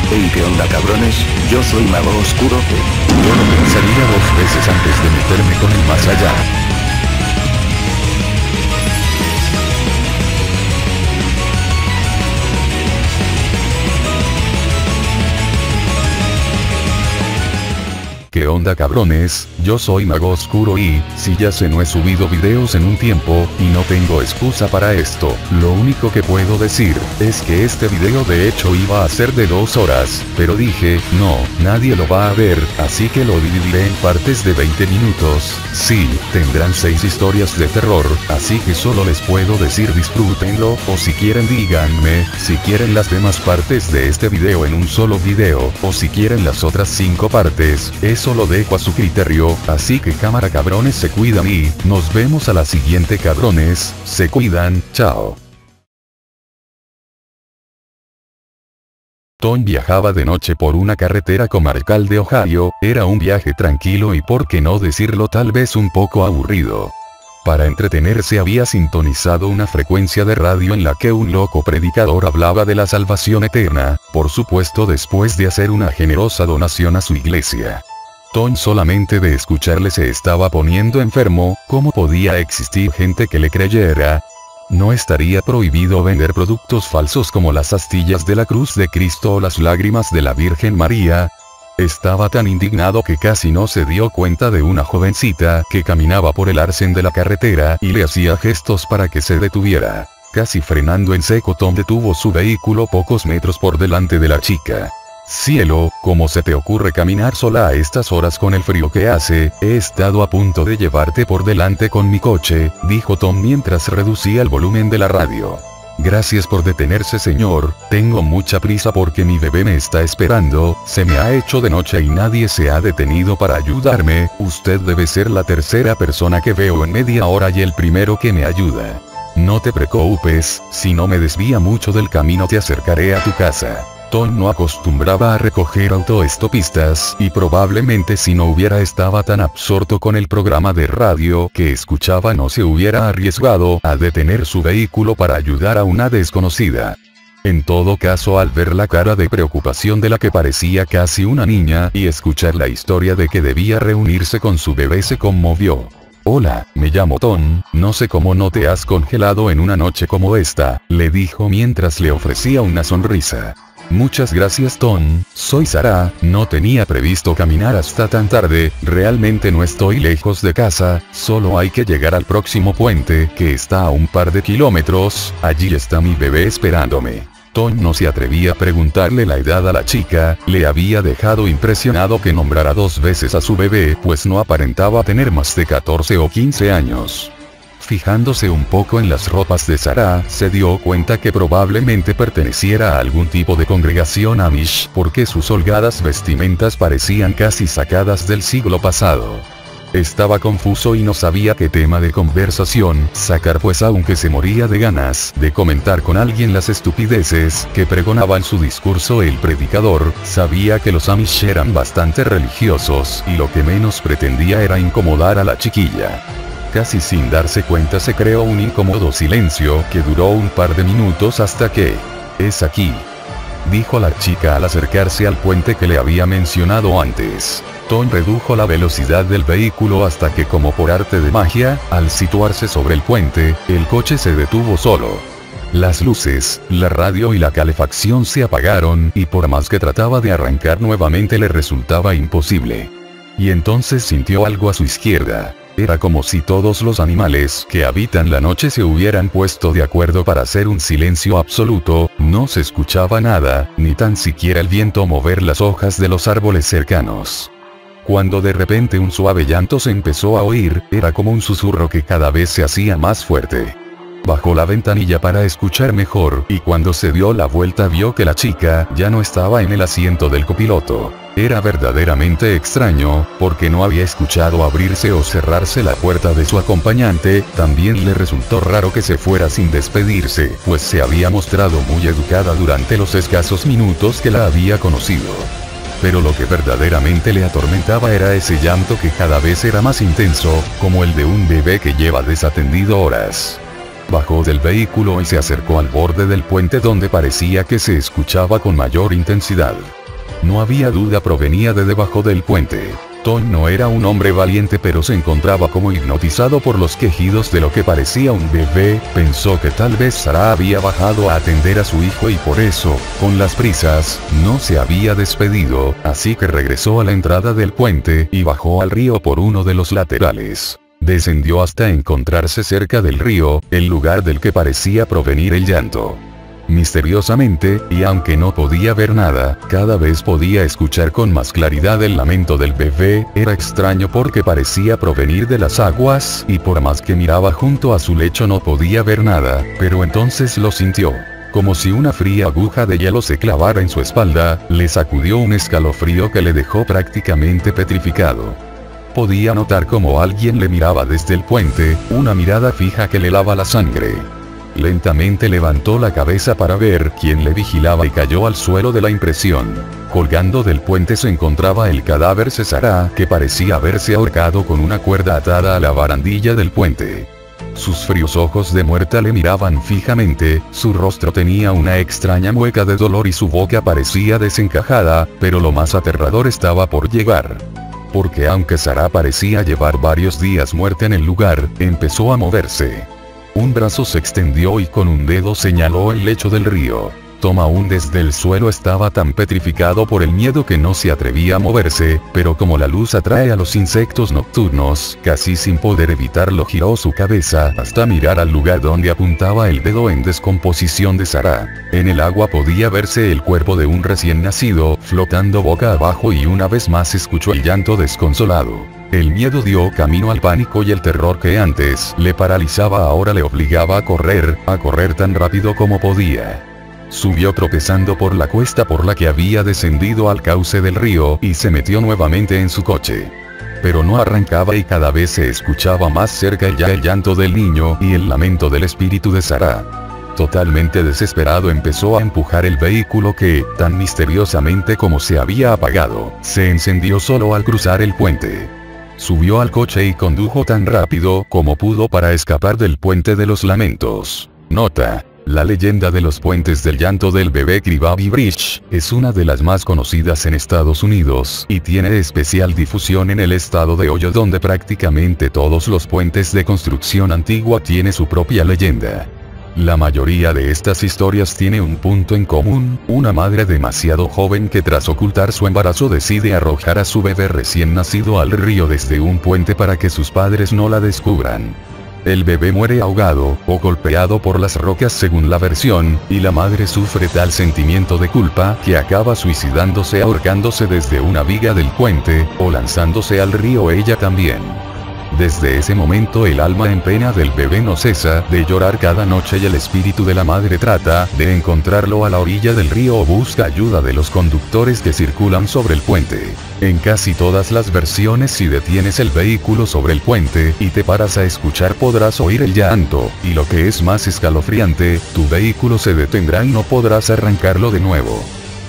Hey, ¿qué onda, cabrones? Yo soy Mago Oscuro. Yo lo pensaría dos veces antes de meterme con el más allá. ¿Qué onda, cabrones? Yo soy Mago Oscuro y, si ya no he subido videos en un tiempo, y no tengo excusa para esto, lo único que puedo decir, es que este video de hecho iba a ser de 2 horas, pero dije, no, nadie lo va a ver, así que lo dividiré en partes de 20 minutos, sí, tendrán 6 historias de terror, así que solo les puedo decir disfrútenlo, o si quieren díganme, si quieren las demás partes de este video en un solo video, o si quieren las otras 5 partes, eso lo dejo a su criterio, así que cámara cabrones, se cuidan y, nos vemos a la siguiente cabrones, se cuidan, chao. Tom viajaba de noche por una carretera comarcal de Ohio, era un viaje tranquilo y por qué no decirlo tal vez un poco aburrido. Para entretenerse había sintonizado una frecuencia de radio en la que un loco predicador hablaba de la salvación eterna, por supuesto después de hacer una generosa donación a su iglesia. Tom solamente de escucharle se estaba poniendo enfermo, ¿cómo podía existir gente que le creyera? ¿No estaría prohibido vender productos falsos como las astillas de la cruz de Cristo o las lágrimas de la Virgen María? Estaba tan indignado que casi no se dio cuenta de una jovencita que caminaba por el arcén de la carretera y le hacía gestos para que se detuviera. Casi frenando en seco, Tom detuvo su vehículo pocos metros por delante de la chica. Cielo, ¿cómo se te ocurre caminar sola a estas horas con el frío que hace? He estado a punto de llevarte por delante con mi coche, dijo Tom mientras reducía el volumen de la radio. Gracias por detenerse, señor, tengo mucha prisa porque mi bebé me está esperando, se me ha hecho de noche y nadie se ha detenido para ayudarme, usted debe ser la tercera persona que veo en media hora y el primero que me ayuda. No te preocupes, si no me desvía mucho del camino te acercaré a tu casa. Tom no acostumbraba a recoger autoestopistas, y probablemente si no hubiera estado tan absorto con el programa de radio que escuchaba no se hubiera arriesgado a detener su vehículo para ayudar a una desconocida. En todo caso, al ver la cara de preocupación de la que parecía casi una niña y escuchar la historia de que debía reunirse con su bebé, se conmovió. Hola, me llamo Tom, no sé cómo no te has congelado en una noche como esta, le dijo mientras le ofrecía una sonrisa. Muchas gracias, Tom, soy Sarah, no tenía previsto caminar hasta tan tarde, realmente no estoy lejos de casa, solo hay que llegar al próximo puente, que está a un par de kilómetros, allí está mi bebé esperándome. Tom no se atrevía a preguntarle la edad a la chica, le había dejado impresionado que nombrara 2 veces a su bebé pues no aparentaba tener más de 14 o 15 años. Fijándose un poco en las ropas de Sarah, se dio cuenta que probablemente perteneciera a algún tipo de congregación Amish porque sus holgadas vestimentas parecían casi sacadas del siglo pasado. Estaba confuso y no sabía qué tema de conversación sacar pues aunque se moría de ganas de comentar con alguien las estupideces que pregonaba en su discurso el predicador, sabía que los Amish eran bastante religiosos y lo que menos pretendía era incomodar a la chiquilla. Casi sin darse cuenta se creó un incómodo silencio que duró un par de minutos hasta que... «Es aquí», dijo la chica al acercarse al puente que le había mencionado antes. Tom redujo la velocidad del vehículo hasta que como por arte de magia, al situarse sobre el puente, el coche se detuvo solo. Las luces, la radio y la calefacción se apagaron y por más que trataba de arrancar nuevamente le resultaba imposible. Y entonces sintió algo a su izquierda. Era como si todos los animales que habitan la noche se hubieran puesto de acuerdo para hacer un silencio absoluto, no se escuchaba nada, ni tan siquiera el viento mover las hojas de los árboles cercanos. Cuando de repente un suave llanto se empezó a oír, era como un susurro que cada vez se hacía más fuerte. Bajó la ventanilla para escuchar mejor, y cuando se dio la vuelta vio que la chica ya no estaba en el asiento del copiloto. Era verdaderamente extraño, porque no había escuchado abrirse o cerrarse la puerta de su acompañante, también le resultó raro que se fuera sin despedirse, pues se había mostrado muy educada durante los escasos minutos que la había conocido. Pero lo que verdaderamente le atormentaba era ese llanto que cada vez era más intenso, como el de un bebé que lleva desatendido horas. Bajó del vehículo y se acercó al borde del puente donde parecía que se escuchaba con mayor intensidad. No había duda, provenía de debajo del puente. Tom no era un hombre valiente, pero se encontraba como hipnotizado por los quejidos de lo que parecía un bebé. Pensó que tal vez Sarah había bajado a atender a su hijo y por eso, con las prisas, no se había despedido, así que regresó a la entrada del puente y bajó al río por uno de los laterales. Descendió hasta encontrarse cerca del río, el lugar del que parecía provenir el llanto. Misteriosamente, y aunque no podía ver nada, cada vez podía escuchar con más claridad el lamento del bebé. Era extraño porque parecía provenir de las aguas, y por más que miraba junto a su lecho no podía ver nada, pero entonces lo sintió. Como si una fría aguja de hielo se clavara en su espalda, le sacudió un escalofrío que le dejó prácticamente petrificado. Podía notar como alguien le miraba desde el puente, una mirada fija que le helaba la sangre. Lentamente levantó la cabeza para ver quién le vigilaba y cayó al suelo de la impresión. Colgando del puente se encontraba el cadáver de Sarah, que parecía haberse ahorcado con una cuerda atada a la barandilla del puente. Sus fríos ojos de muerta le miraban fijamente, su rostro tenía una extraña mueca de dolor y su boca parecía desencajada, pero lo más aterrador estaba por llegar. Porque aunque Sarah parecía llevar varios días muerta en el lugar, empezó a moverse. Un brazo se extendió y con un dedo señaló el lecho del río. Tom aún desde el suelo estaba tan petrificado por el miedo que no se atrevía a moverse, pero como la luz atrae a los insectos nocturnos, casi sin poder evitarlo giró su cabeza hasta mirar al lugar donde apuntaba el dedo en descomposición de Sarah. En el agua podía verse el cuerpo de un recién nacido, flotando boca abajo, y una vez más escuchó el llanto desconsolado. El miedo dio camino al pánico y el terror que antes le paralizaba ahora le obligaba a correr tan rápido como podía. Subió tropezando por la cuesta por la que había descendido al cauce del río y se metió nuevamente en su coche. Pero no arrancaba y cada vez se escuchaba más cerca el llanto del niño y el lamento del espíritu de Sarah. Totalmente desesperado empezó a empujar el vehículo que, tan misteriosamente como se había apagado, se encendió solo al cruzar el puente. Subió al coche y condujo tan rápido como pudo para escapar del puente de los lamentos. Nota: la leyenda de los puentes del llanto del bebé Cribaby Bridge es una de las más conocidas en Estados Unidos y tiene especial difusión en el estado de Ohio, donde prácticamente todos los puentes de construcción antigua tienen su propia leyenda. La mayoría de estas historias tiene un punto en común: una madre demasiado joven que tras ocultar su embarazo decide arrojar a su bebé recién nacido al río desde un puente para que sus padres no la descubran. El bebé muere ahogado o golpeado por las rocas según la versión, y la madre sufre tal sentimiento de culpa que acaba suicidándose ahorcándose desde una viga del puente, o lanzándose al río ella también. Desde ese momento el alma en pena del bebé no cesa de llorar cada noche y el espíritu de la madre trata de encontrarlo a la orilla del río o busca ayuda de los conductores que circulan sobre el puente. En casi todas las versiones, si detienes el vehículo sobre el puente y te paras a escuchar, podrás oír el llanto, y lo que es más escalofriante, tu vehículo se detendrá y no podrás arrancarlo de nuevo.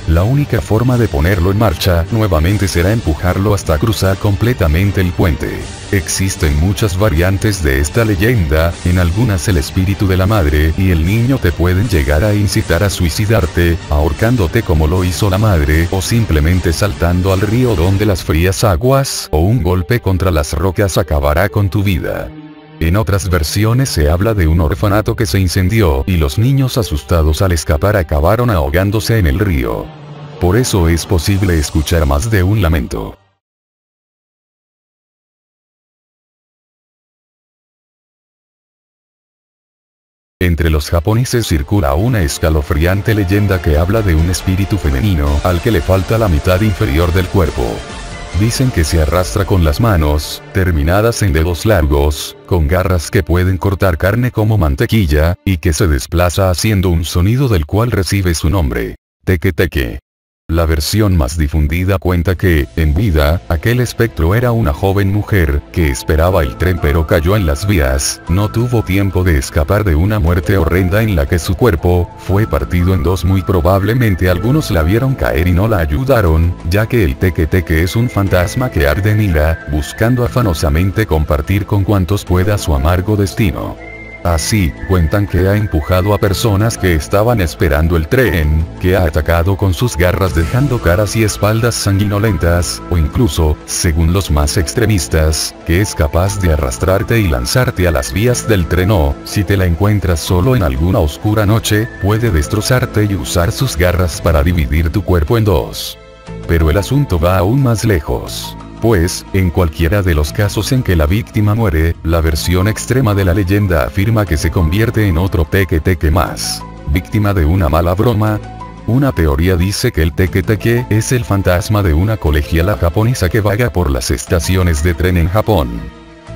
La única forma de ponerlo en marcha nuevamente será empujarlo hasta cruzar completamente el puente. Existen muchas variantes de esta leyenda, en algunas el espíritu de la madre y el niño te pueden llegar a incitar a suicidarte, ahorcándote como lo hizo la madre, o simplemente saltando al río donde las frías aguas o un golpe contra las rocas acabará con tu vida. En otras versiones se habla de un orfanato que se incendió y los niños asustados al escapar acabaron ahogándose en el río. Por eso es posible escuchar más de un lamento. Entre los japoneses circula una escalofriante leyenda que habla de un espíritu femenino al que le falta la mitad inferior del cuerpo. Dicen que se arrastra con las manos, terminadas en dedos largos, con garras que pueden cortar carne como mantequilla, y que se desplaza haciendo un sonido del cual recibe su nombre: teque teque. La versión más difundida cuenta que, en vida, aquel espectro era una joven mujer, que esperaba el tren pero cayó en las vías, no tuvo tiempo de escapar de una muerte horrenda en la que su cuerpo fue partido en dos. Muy probablemente algunos la vieron caer y no la ayudaron, ya que el teque teque es un fantasma que arde en ira, buscando afanosamente compartir con cuantos pueda su amargo destino. Así, cuentan que ha empujado a personas que estaban esperando el tren, que ha atacado con sus garras dejando caras y espaldas sanguinolentas, o incluso, según los más extremistas, que es capaz de arrastrarte y lanzarte a las vías del tren o, si te la encuentras solo en alguna oscura noche, puede destrozarte y usar sus garras para dividir tu cuerpo en dos. Pero el asunto va aún más lejos. Pues, en cualquiera de los casos en que la víctima muere, la versión extrema de la leyenda afirma que se convierte en otro teque-teque más. ¿Víctima de una mala broma? Una teoría dice que el teque-teque es el fantasma de una colegiala japonesa que vaga por las estaciones de tren en Japón.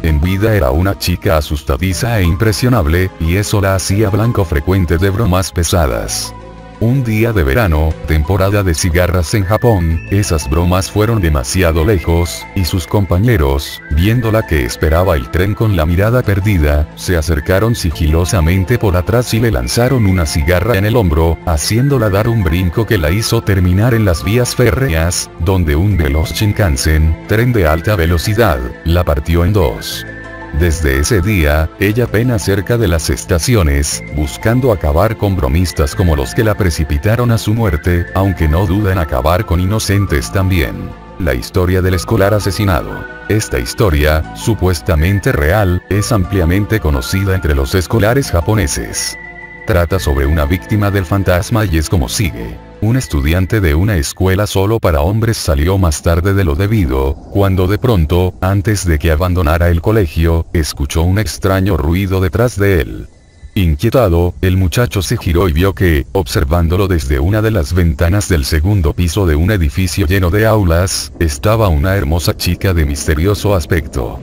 En vida era una chica asustadiza e impresionable, y eso la hacía blanco frecuente de bromas pesadas. Un día de verano, temporada de cigarras en Japón, esas bromas fueron demasiado lejos, y sus compañeros, viéndola que esperaba el tren con la mirada perdida, se acercaron sigilosamente por atrás y le lanzaron una cigarra en el hombro, haciéndola dar un brinco que la hizo terminar en las vías férreas, donde un veloz Shinkansen, tren de alta velocidad, la partió en dos. Desde ese día, ella pena cerca de las estaciones, buscando acabar con bromistas como los que la precipitaron a su muerte, aunque no duda en acabar con inocentes también. La historia del escolar asesinado. Esta historia, supuestamente real, es ampliamente conocida entre los escolares japoneses. Trata sobre una víctima del fantasma y es como sigue. Un estudiante de una escuela solo para hombres salió más tarde de lo debido, cuando de pronto, antes de que abandonara el colegio, escuchó un extraño ruido detrás de él. Inquietado, el muchacho se giró y vio que, observándolo desde una de las ventanas del segundo piso de un edificio lleno de aulas, estaba una hermosa chica de misterioso aspecto.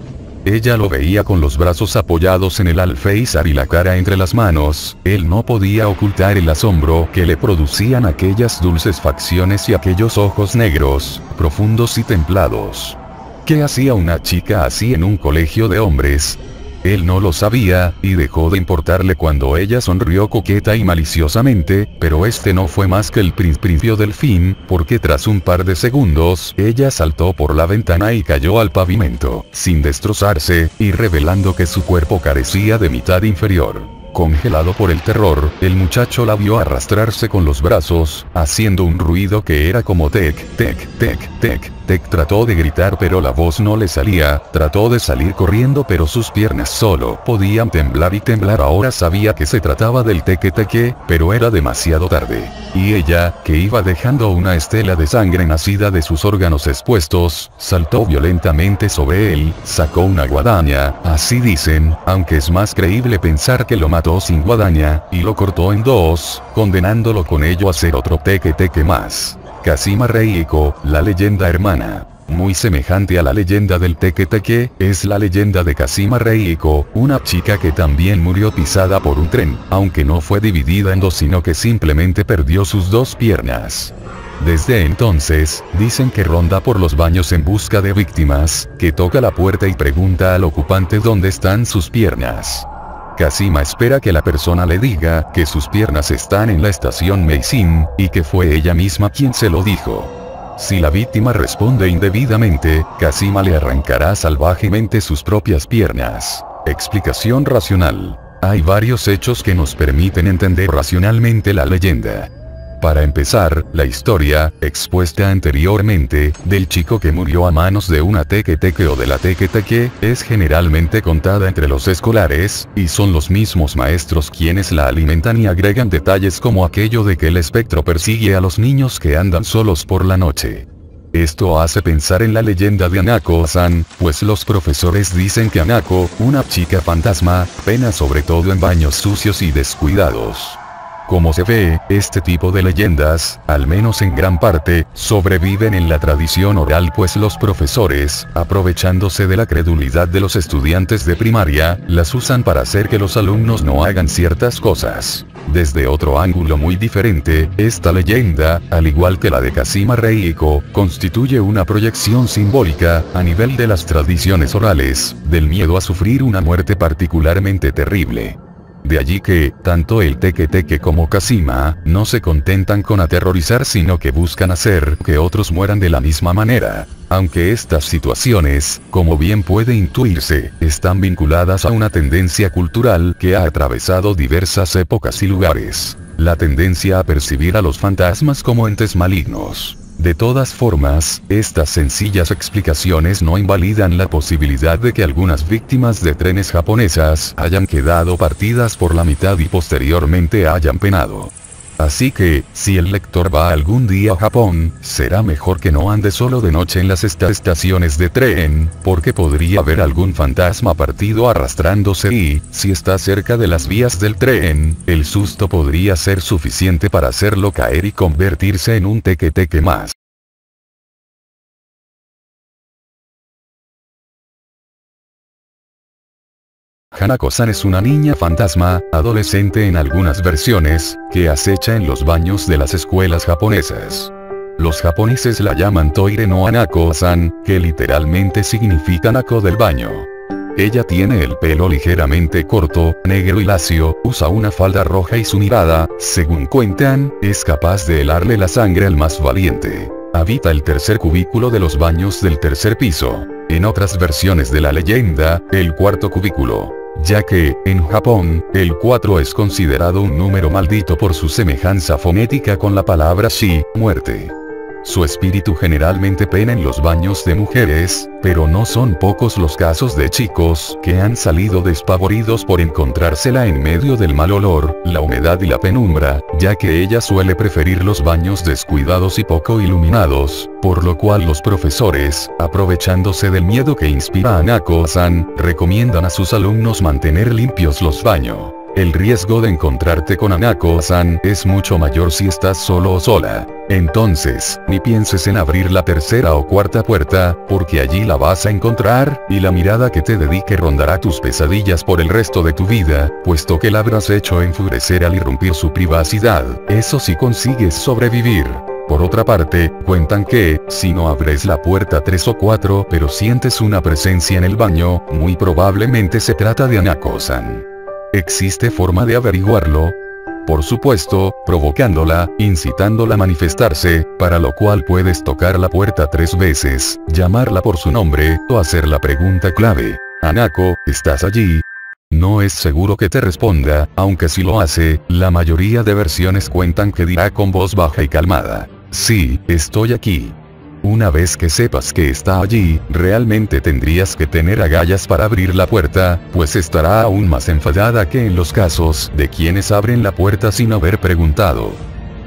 Ella lo veía con los brazos apoyados en el alféizar y la cara entre las manos, él no podía ocultar el asombro que le producían aquellas dulces facciones y aquellos ojos negros, profundos y templados. ¿Qué hacía una chica así en un colegio de hombres? Él no lo sabía, y dejó de importarle cuando ella sonrió coqueta y maliciosamente, pero este no fue más que el principio del fin, porque tras un par de segundos, ella saltó por la ventana y cayó al pavimento, sin destrozarse, y revelando que su cuerpo carecía de mitad inferior. Congelado por el terror, el muchacho la vio arrastrarse con los brazos, haciendo un ruido que era como tec, tec, tec, tec, tec. Trató de gritar pero la voz no le salía, trató de salir corriendo pero sus piernas solo podían temblar y temblar. Ahora sabía que se trataba del teque-teque, pero era demasiado tarde. Y ella, que iba dejando una estela de sangre nacida de sus órganos expuestos, saltó violentamente sobre él, sacó una guadaña, así dicen, aunque es más creíble pensar que lo mató sin guadaña, y lo cortó en dos, condenándolo con ello a ser otro teque-teque más. Kazima Reiko, la leyenda hermana. Muy semejante a la leyenda del teque-teque, es la leyenda de Kazima Reiko, una chica que también murió pisada por un tren, aunque no fue dividida en dos sino que simplemente perdió sus dos piernas. Desde entonces, dicen que ronda por los baños en busca de víctimas, que toca la puerta y pregunta al ocupante dónde están sus piernas. Kazima espera que la persona le diga que sus piernas están en la estación Meishin, y que fue ella misma quien se lo dijo. Si la víctima responde indebidamente, Kazima le arrancará salvajemente sus propias piernas. Explicación racional. Hay varios hechos que nos permiten entender racionalmente la leyenda. Para empezar, la historia, expuesta anteriormente, del chico que murió a manos de una teque-teque o de la teque-teque, es generalmente contada entre los escolares, y son los mismos maestros quienes la alimentan y agregan detalles como aquello de que el espectro persigue a los niños que andan solos por la noche. Esto hace pensar en la leyenda de Hanako-san, pues los profesores dicen que Hanako, una chica fantasma, pena sobre todo en baños sucios y descuidados. Como se ve, este tipo de leyendas, al menos en gran parte, sobreviven en la tradición oral pues los profesores, aprovechándose de la credulidad de los estudiantes de primaria, las usan para hacer que los alumnos no hagan ciertas cosas. Desde otro ángulo muy diferente, esta leyenda, al igual que la de Kazima Reiko, constituye una proyección simbólica, a nivel de las tradiciones orales, del miedo a sufrir una muerte particularmente terrible. De allí que, tanto el teque-teque como Kazima, no se contentan con aterrorizar sino que buscan hacer que otros mueran de la misma manera. Aunque estas situaciones, como bien puede intuirse, están vinculadas a una tendencia cultural que ha atravesado diversas épocas y lugares. La tendencia a percibir a los fantasmas como entes malignos. De todas formas, estas sencillas explicaciones no invalidan la posibilidad de que algunas víctimas de trenes japonesas hayan quedado partidas por la mitad y posteriormente hayan penado. Así que, si el lector va algún día a Japón, será mejor que no ande solo de noche en las estaciones de tren, porque podría haber algún fantasma partido arrastrándose y, si está cerca de las vías del tren, el susto podría ser suficiente para hacerlo caer y convertirse en un teque-teque más. Hanako-san es una niña fantasma, adolescente en algunas versiones, que acecha en los baños de las escuelas japonesas. Los japoneses la llaman Toire no Hanako-san, que literalmente significa Hanako del baño. Ella tiene el pelo ligeramente corto, negro y lacio, usa una falda roja y su mirada, según cuentan, es capaz de helarle la sangre al más valiente. Habita el tercer cubículo de los baños del tercer piso. En otras versiones de la leyenda, el cuarto cubículo. Ya que, en Japón, el 4 es considerado un número maldito por su semejanza fonética con la palabra shi, muerte. Su espíritu generalmente pena en los baños de mujeres, pero no son pocos los casos de chicos que han salido despavoridos por encontrársela en medio del mal olor, la humedad y la penumbra, ya que ella suele preferir los baños descuidados y poco iluminados, por lo cual los profesores, aprovechándose del miedo que inspira Hanako-san, recomiendan a sus alumnos mantener limpios los baños. El riesgo de encontrarte con Hanako-san es mucho mayor si estás solo o sola. Entonces, ni pienses en abrir la tercera o cuarta puerta, porque allí la vas a encontrar, y la mirada que te dedique rondará tus pesadillas por el resto de tu vida, puesto que la habrás hecho enfurecer al irrumpir su privacidad. Eso si consigues sobrevivir. Por otra parte, cuentan que, si no abres la puerta 3 o 4 pero sientes una presencia en el baño, muy probablemente se trata de Hanako-san. ¿Existe forma de averiguarlo? Por supuesto, provocándola, incitándola a manifestarse, para lo cual puedes tocar la puerta 3 veces, llamarla por su nombre, o hacer la pregunta clave. Hanako, ¿estás allí? No es seguro que te responda, aunque si lo hace, la mayoría de versiones cuentan que dirá con voz baja y calmada. Sí, estoy aquí. Una vez que sepas que está allí, realmente tendrías que tener agallas para abrir la puerta, pues estará aún más enfadada que en los casos de quienes abren la puerta sin haber preguntado.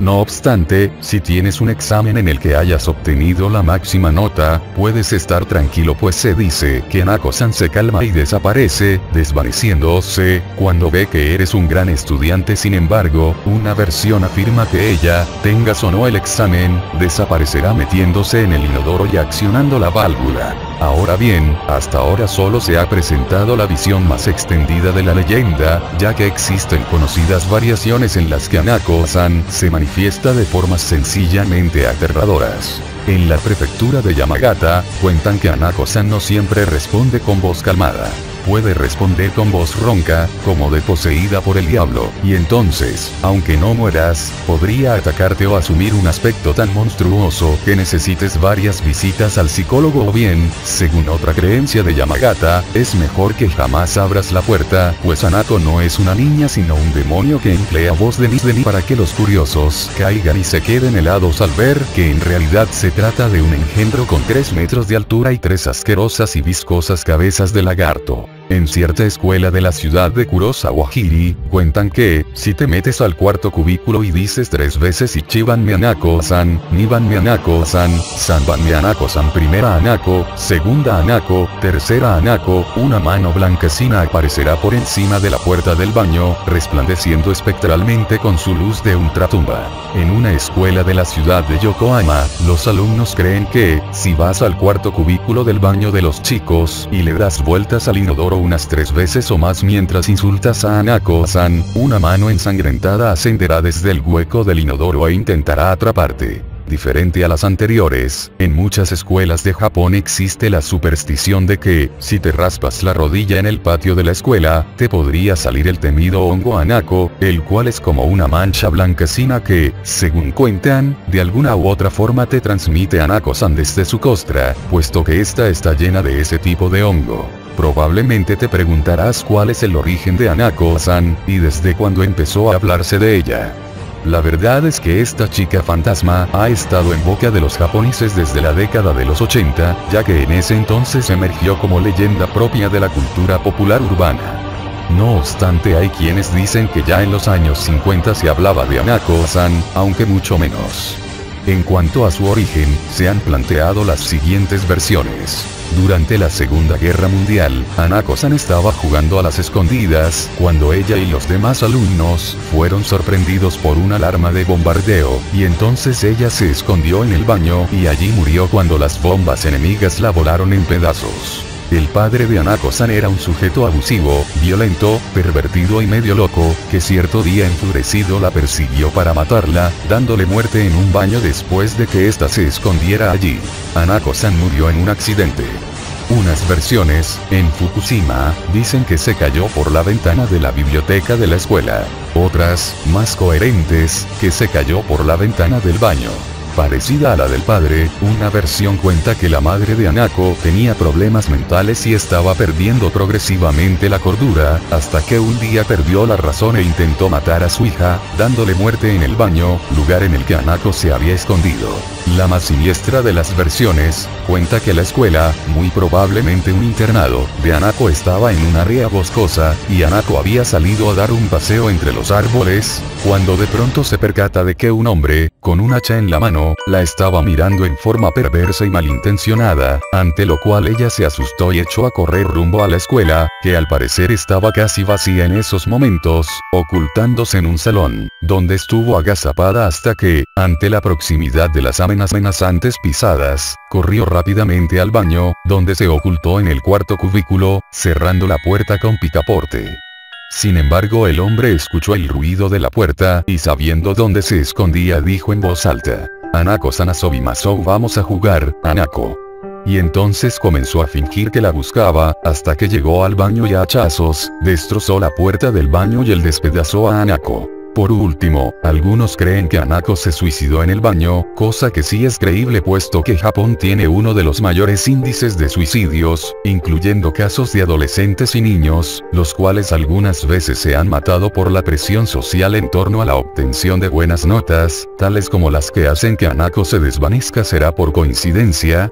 No obstante, si tienes un examen en el que hayas obtenido la máxima nota, puedes estar tranquilo pues se dice que Hanako-san se calma y desaparece, desvaneciéndose, cuando ve que eres un gran estudiante. Sin embargo, una versión afirma que ella, tengas o no el examen, desaparecerá metiéndose en el inodoro y accionando la válvula. Ahora bien, hasta ahora solo se ha presentado la visión más extendida de la leyenda, ya que existen conocidas variaciones en las que Hanako-san se manifiesta de formas sencillamente aterradoras. En la prefectura de Yamagata, cuentan que Hanako-san no siempre responde con voz calmada. Puede responder con voz ronca, como de poseída por el diablo, y entonces, aunque no mueras, podría atacarte o asumir un aspecto tan monstruoso que necesites varias visitas al psicólogo o bien, según otra creencia de Yamagata, es mejor que jamás abras la puerta, pues Hanako no es una niña sino un demonio que emplea voz de Ni para que los curiosos caigan y se queden helados al ver que en realidad se trata de un engendro con 3 metros de altura y 3 asquerosas y viscosas cabezas de lagarto. En cierta escuela de la ciudad de Kurosawa-Hiri, cuentan que, si te metes al cuarto cubículo y dices 3 veces Ichiban Hanako-san, Niban Hanako-san, Sanban Hanako-san, primera Hanako, segunda Hanako, tercera Hanako, una mano blanquecina aparecerá por encima de la puerta del baño, resplandeciendo espectralmente con su luz de ultratumba. En una escuela de la ciudad de Yokohama, los alumnos creen que, si vas al cuarto cubículo del baño de los chicos, y le das vueltas al inodoro unas 3 veces o más mientras insultas a Hanako-san, una mano ensangrentada ascenderá desde el hueco del inodoro e intentará atraparte. Diferente a las anteriores, en muchas escuelas de Japón existe la superstición de que, si te raspas la rodilla en el patio de la escuela, te podría salir el temido hongo hanako, el cual es como una mancha blanquecina que, según cuentan, de alguna u otra forma te transmite hanako-san desde su costra, puesto que esta está llena de ese tipo de hongo. Probablemente te preguntarás cuál es el origen de hanako-san, y desde cuándo empezó a hablarse de ella. La verdad es que esta chica fantasma ha estado en boca de los japoneses desde la década de los 80, ya que en ese entonces emergió como leyenda propia de la cultura popular urbana. No obstante, hay quienes dicen que ya en los años 50 se hablaba de hanako-san, aunque mucho menos. En cuanto a su origen, se han planteado las siguientes versiones. Durante la Segunda Guerra Mundial, hanako-san estaba jugando a las escondidas, cuando ella y los demás alumnos fueron sorprendidos por una alarma de bombardeo, y entonces ella se escondió en el baño, y allí murió cuando las bombas enemigas la volaron en pedazos. El padre de hanako-san era un sujeto abusivo, violento, pervertido y medio loco, que cierto día enfurecido la persiguió para matarla, dándole muerte en un baño después de que ésta se escondiera allí. Hanako-san murió en un accidente. Unas versiones, en Fukushima, dicen que se cayó por la ventana de la biblioteca de la escuela. Otras, más coherentes, que se cayó por la ventana del baño. Parecida a la del padre, una versión cuenta que la madre de Hanako tenía problemas mentales y estaba perdiendo progresivamente la cordura, hasta que un día perdió la razón e intentó matar a su hija, dándole muerte en el baño, lugar en el que Hanako se había escondido. La más siniestra de las versiones, cuenta que la escuela, muy probablemente un internado, de Hanako estaba en un área boscosa, y Hanako había salido a dar un paseo entre los árboles, cuando de pronto se percata de que un hombre, con un hacha en la mano, la estaba mirando en forma perversa y malintencionada, ante lo cual ella se asustó y echó a correr rumbo a la escuela, que al parecer estaba casi vacía en esos momentos, ocultándose en un salón, donde estuvo agazapada hasta que, ante la proximidad de las amenazantes pisadas, corrió rápidamente al baño, donde se ocultó en el cuarto cubículo, cerrando la puerta con picaporte. Sin embargo, el hombre escuchó el ruido de la puerta, y sabiendo dónde se escondía dijo en voz alta: "Hanako-san, asobimasou, vamos a jugar, Hanako". Y entonces comenzó a fingir que la buscaba, hasta que llegó al baño y a hachazos, destrozó la puerta del baño y despedazó a Hanako. Por último, algunos creen que Hanako se suicidó en el baño, cosa que sí es creíble puesto que Japón tiene uno de los mayores índices de suicidios, incluyendo casos de adolescentes y niños, los cuales algunas veces se han matado por la presión social en torno a la obtención de buenas notas, tales como las que hacen que Hanako se desvanezca. ¿Será por coincidencia?